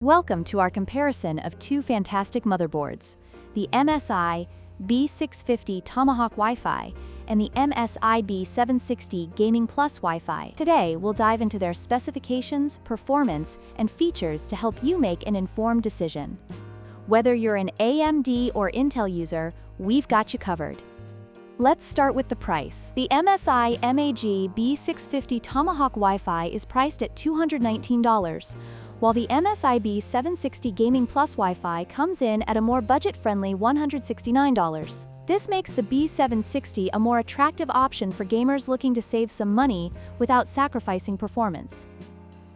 Welcome to our comparison of two fantastic motherboards, the MSI B650 Tomahawk Wi-Fi and the MSI B760 Gaming Plus Wi-Fi. Today, we'll dive into their specifications, performance, and features to help you make an informed decision. Whether you're an AMD or Intel user, we've got you covered. Let's start with the price. The MSI MAG B650 Tomahawk Wi-Fi is priced at $219, while the MSI B760 Gaming Plus Wi-Fi comes in at a more budget-friendly $169. This makes the B760 a more attractive option for gamers looking to save some money without sacrificing performance.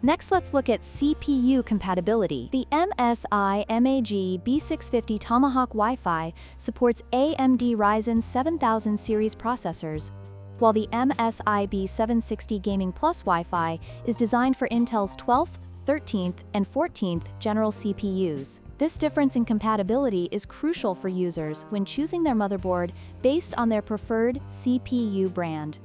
Next, let's look at CPU compatibility. The MSI MAG B650 Tomahawk Wi-Fi supports AMD Ryzen 7000 series processors, while the MSI B760 Gaming Plus Wi-Fi is designed for Intel's 12th, 13th, and 14th general CPUs. This difference in compatibility is crucial for users when choosing their motherboard based on their preferred CPU brand.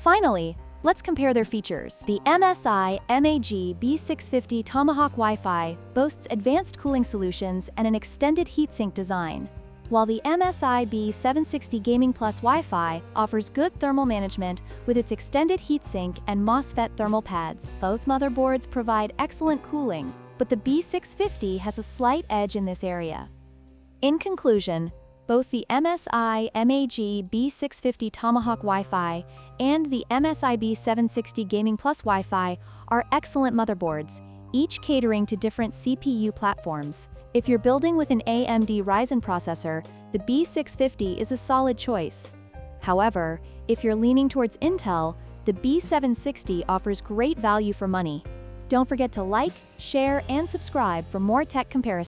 Finally, let's compare their features. The MSI MAG B650 Tomahawk Wi-Fi boasts advanced cooling solutions and an extended heatsink design, while the MSI B760 Gaming Plus Wi-Fi offers good thermal management with its extended heatsink and MOSFET thermal pads. Both motherboards provide excellent cooling, but the B650 has a slight edge in this area. In conclusion, both the MSI MAG B650 Tomahawk Wi-Fi and the MSI B760 Gaming Plus Wi-Fi are excellent motherboards, each catering to different CPU platforms. If you're building with an AMD Ryzen processor, the B650 is a solid choice. However, if you're leaning towards Intel, the B760 offers great value for money. Don't forget to like, share, and subscribe for more tech comparisons.